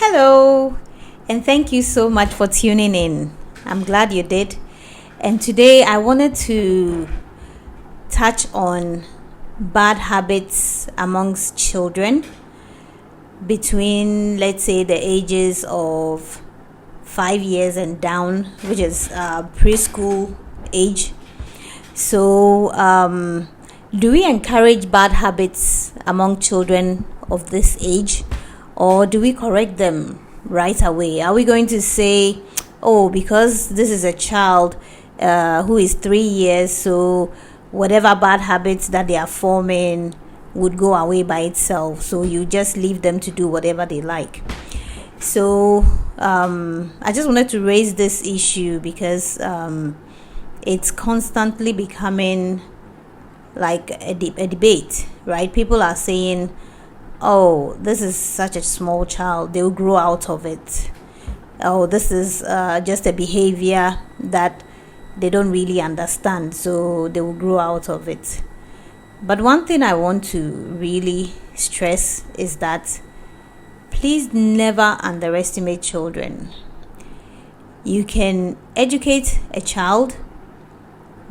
Hello, and thank you so much for tuning in. I'm glad you did. And today I wanted to touch on bad habits amongst children between, let's say, the ages of 5 years and down, which is preschool age. So, do we encourage bad habits among children of this age, or do we correct them right away? Are we going to say, oh, because this is a child who is 3 years, so whatever bad habits that they are forming would go away by itself, so you just leave them to do whatever they like? So I just wanted to raise this issue because it's constantly becoming like a debate, right? People are saying, oh, this is such a small child, they'll grow out of it. Oh, this is just a behavior that they don't really understand, so they will grow out of it. But one thing I want to really stress is that please never underestimate children. You can educate a child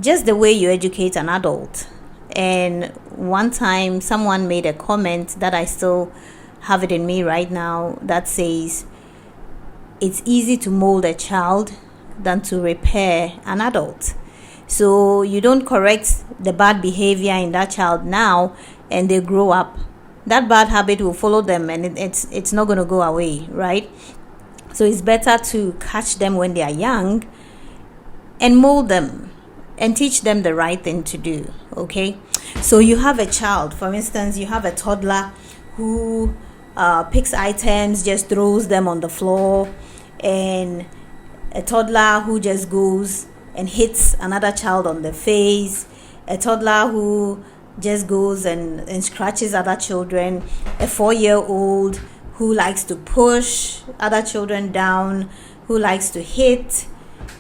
just the way you educate an adult. And one time someone made a comment that I still have it in me right now that says, it's easy to mold a child than to repair an adult. So you don't correct the bad behavior in that child now and they grow up. That bad habit will follow them and it's not going to go away, right? So it's better to catch them when they are young and mold them and teach them the right thing to do, okay? So you have a child, for instance, you have a toddler who picks items, just throws them on the floor, and a toddler who just goes and hits another child on the face, a toddler who just goes and scratches other children, a 4-year-old who likes to push other children down, who likes to hit,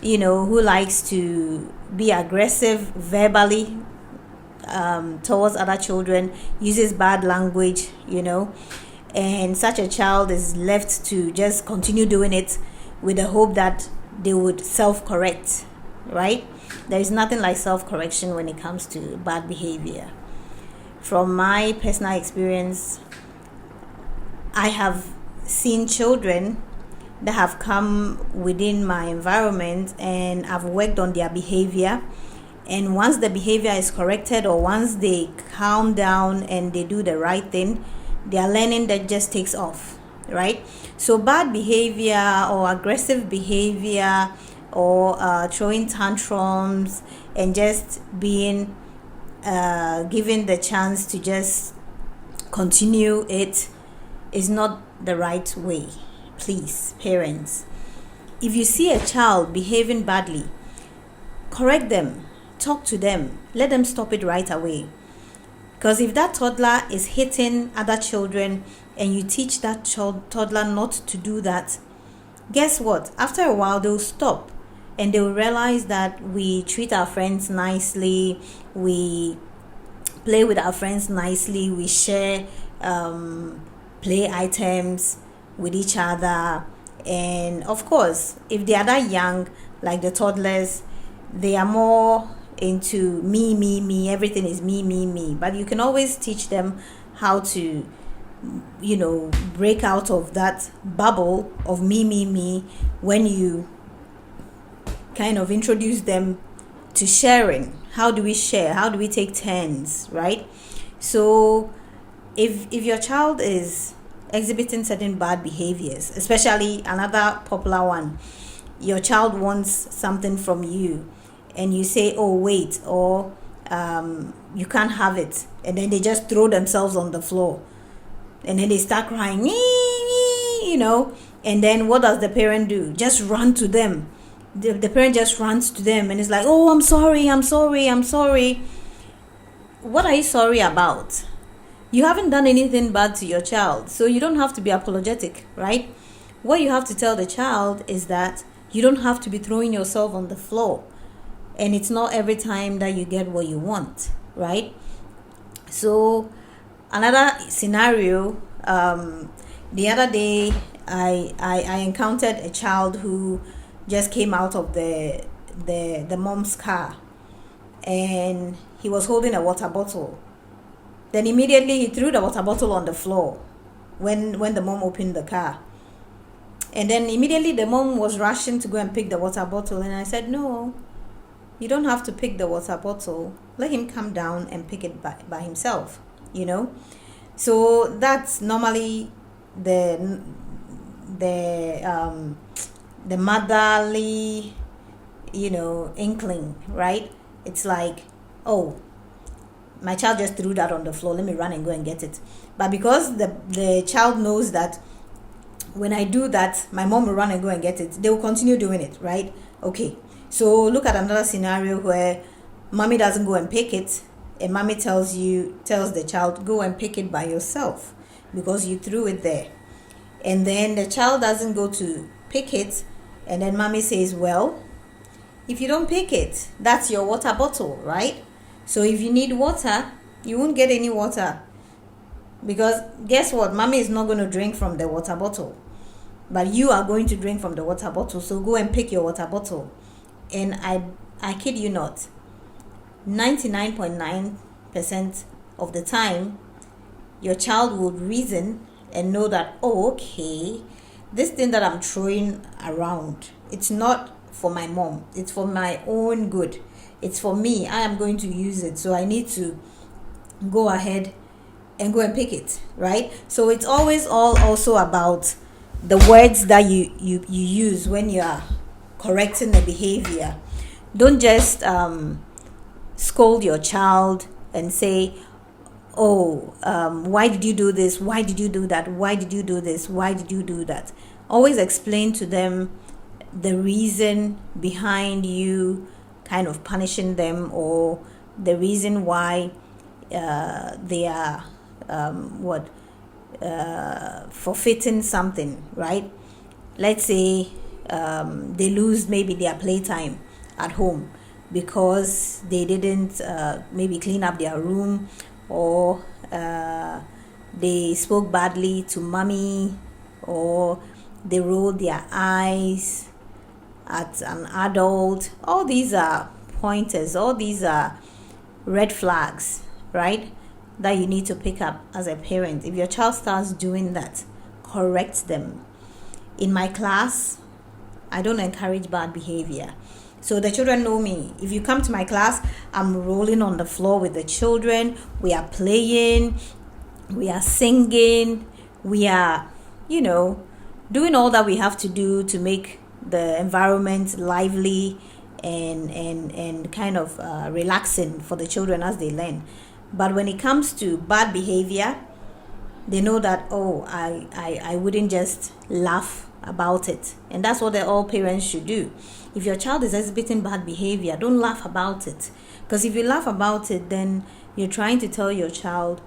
who likes to be aggressive verbally towards other children, uses bad language, and such a child is left to just continue doing it with the hope that they would self-correct, right? There is nothing like self-correction when it comes to bad behavior. From my personal experience, I have seen children that have come within my environment and I've worked on their behavior. And once the behavior is corrected, or once they calm down and they do the right thing, their learning that just takes off, right? So bad behavior or aggressive behavior or throwing tantrums and just being given the chance to just continue it is not the right way. Please, parents, if you see a child behaving badly, correct them, talk to them, let them stop it right away. Because if that toddler is hitting other children and you teach that toddler not to do that, guess what? After a while, they'll stop and they'll realize that we treat our friends nicely, we play with our friends nicely, we share play items with each other. And of course, if they are that young, like the toddlers, they are more into me, everything is me. But you can always teach them how to break out of that bubble of me when you kind of introduce them to sharing. How do we share? How do we take turns, right? So if your child is exhibiting certain bad behaviors, especially another popular one, your child wants something from you and you say, oh wait, or you can't have it, and then they just throw themselves on the floor and then they start crying, and then what does the parent do? Just run to them. The parent just runs to them and is like, oh, I'm sorry. What are you sorry about? You haven't done anything bad to your child, so you don't have to be apologetic, right? What you have to tell the child is that you don't have to be throwing yourself on the floor, and it's not every time that you get what you want, right? So another scenario, The other day, I encountered a child who just came out of the mom's car, and he was holding a water bottle. Then immediately he threw the water bottle on the floor when the mom opened the car. And then immediately the mom was rushing to go and pick the water bottle, and I said, no, you don't have to pick the water bottle. Let him come down and pick it by himself, So that's normally the motherly, inkling, right? It's like, oh, my child just threw that on the floor, let me run and go and get it. But because the child knows that when I do that, my mom will run and go and get it, they will continue doing it, right? Okay, so look at another scenario where mommy doesn't go and pick it, and mommy tells the child, go and pick it by yourself because you threw it there. And then the child doesn't go to pick it, and then mommy says, well, if you don't pick it, that's your water bottle, right? So if you need water, you won't get any water, because guess what? Mommy is not going to drink from the water bottle, but you are going to drink from the water bottle. So go and pick your water bottle. And I kid you not, 99.9% of the time, your child would reason and know that, oh, okay, this thing that I'm throwing around, it's not for my mom, it's for my own good, it's for me, I am going to use it, so I need to go ahead and go and pick it, right? So it's always also about the words that you use when you are correcting the behavior. Don't just scold your child and say, oh, why did you do this? Why did you do that? Why did you do this? Why did you do that? Always explain to them the reason behind you kind of punishing them, or the reason why they are forfeiting something, right? Let's say they lose maybe their playtime at home because they didn't maybe clean up their room, or they spoke badly to mommy, or they rolled their eyes at an adult. All these are pointers, all these are red flags, right, that you need to pick up as a parent. If your child starts doing that, correct them. In my class, I don't encourage bad behavior. So the children know me. If you come to my class, I'm rolling on the floor with the children. We are playing, we are singing, we are, doing all that we have to do to make the environment lively and kind of relaxing for the children as they learn. But when it comes to bad behavior, they know that, oh, I wouldn't just laugh about it. And that's what all parents should do. If your child is exhibiting bad behavior, don't laugh about it. Because if you laugh about it, then you're trying to tell your child,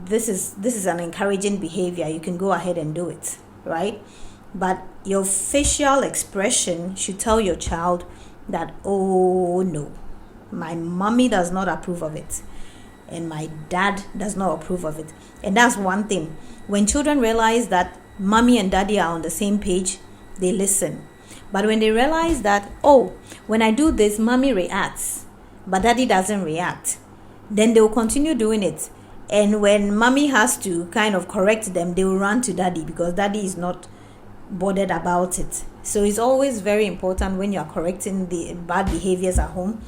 this is an encouraging behavior, you can go ahead and do it, right? But your facial expression should tell your child that, oh no, my mommy does not approve of it, and my dad does not approve of it. And that's one thing. When children realize that mommy and daddy are on the same page, they listen. But when they realize that, oh, when I do this, mommy reacts, but daddy doesn't react, then they will continue doing it. And when mommy has to kind of correct them, they will run to daddy because daddy is not bothered about it. So it's always very important when you're correcting the bad behaviors at home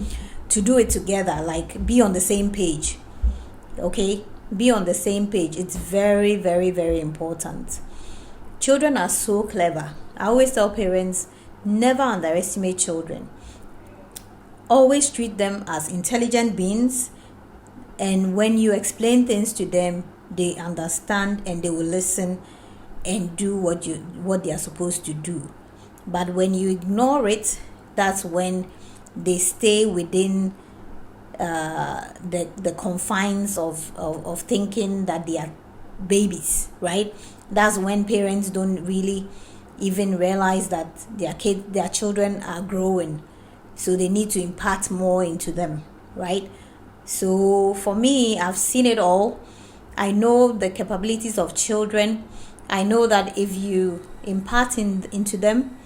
to do it together, like be on the same page. Okay, be on the same page. It's very, very, very important. Children are so clever. I always tell parents, never underestimate children. Always treat them as intelligent beings, and when you explain things to them, they understand and they will listen and do what they are supposed to do. But when you ignore it, that's when they stay within the confines of thinking that they are babies, right? That's when parents don't really even realize that their children are growing, so they need to impart more into them, right? So for me, I've seen it all. I know the capabilities of children. I know that if you impart into them,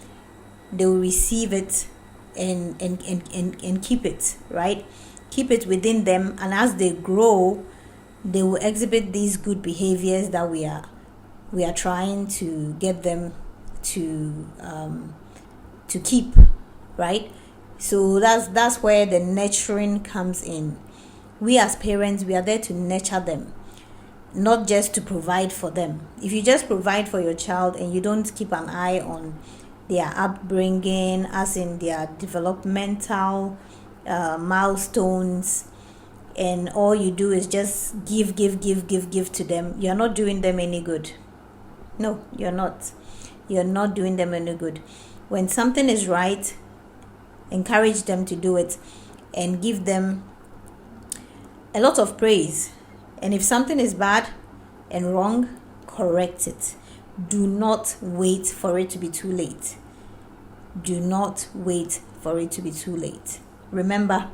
they will receive it and keep it, right? Keep it within them, and as they grow, they will exhibit these good behaviors that we are trying to get them to keep, right? So that's where the nurturing comes in. We as parents, we are there to nurture them, not just to provide for them. If you just provide for your child and you don't keep an eye on their upbringing, as in their developmental milestones, and all you do is just give to them, you're not doing them any good. No, you're not doing them any good. When something is right, encourage them to do it and give them a lot of praise. And if something is bad and wrong, correct it. Do not wait for it to be too late. Do not wait for it to be too late. Remember,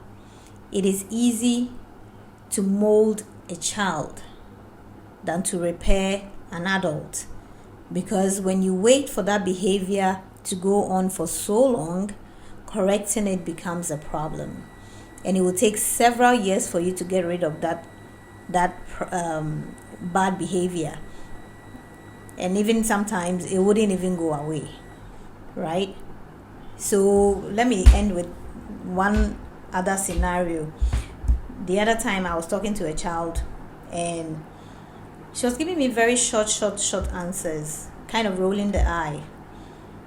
it is easy to mold a child than to repair an adult, because when you wait for that behavior to go on for so long, correcting it becomes a problem, and it will take several years for you to get rid of that bad behavior, and even sometimes it wouldn't even go away, right? So let me end with one other scenario. The other time I was talking to a child and she was giving me very short answers, kind of rolling the eye.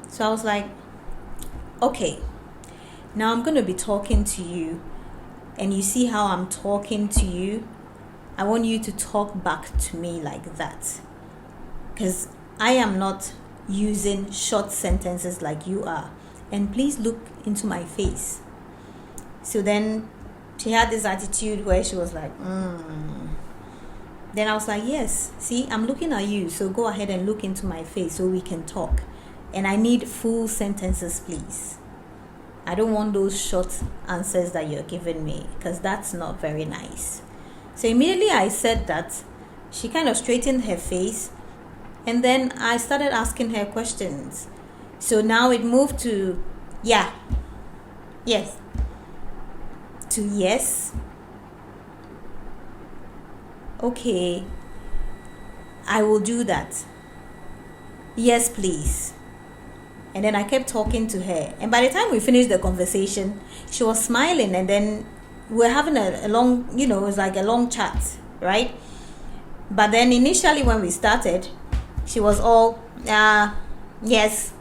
So I was like, okay, now I'm going to be talking to you, and you see how I'm talking to you? I want you to talk back to me like that, because I am not using short sentences like you are, and please look into my face. So then she had this attitude where she was like, Then I was like, yes, see, I'm looking at you, so go ahead and look into my face so we can talk. And I need full sentences, please. I don't want those short answers that you're giving me, because that's not very nice. So immediately I said that, she kind of straightened her face, and then I started asking her questions. So now it moved to yeah, yes, to yes, okay, I will do that, yes please. And then I kept talking to her, and by the time we finished the conversation, she was smiling, and then we were having a long, it was like a long chat, right? But then initially when we started, she was all yes,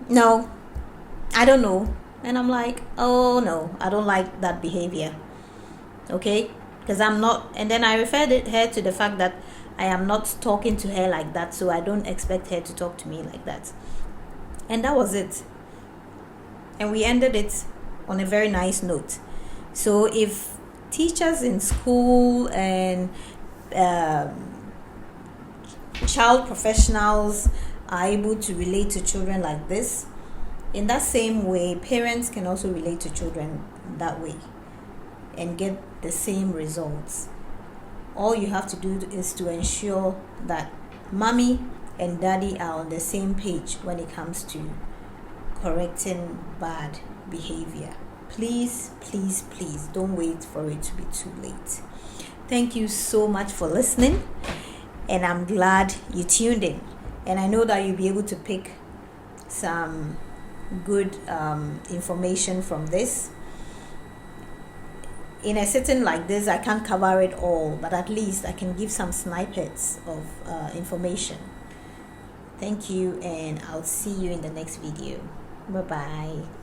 no, I don't know. And I'm like, oh no, I don't like that behavior, okay? Because I'm not. And then I referred her to the fact that I am not talking to her like that, so I don't expect her to talk to me like that. And that was it. And we ended it on a very nice note. So if teachers in school and child professionals are able to relate to children like this, in that same way, parents can also relate to children that way and get the same results. All you have to do is to ensure that mommy and daddy are on the same page when it comes to correcting bad behavior. Please, please, please don't wait for it to be too late. Thank you so much for listening, and I'm glad you tuned in. And I know that you'll be able to pick some good information from this. In a sitting like this, I can't cover it all, but at least I can give some snippets of information. Thank you, and I'll see you in the next video. Bye bye.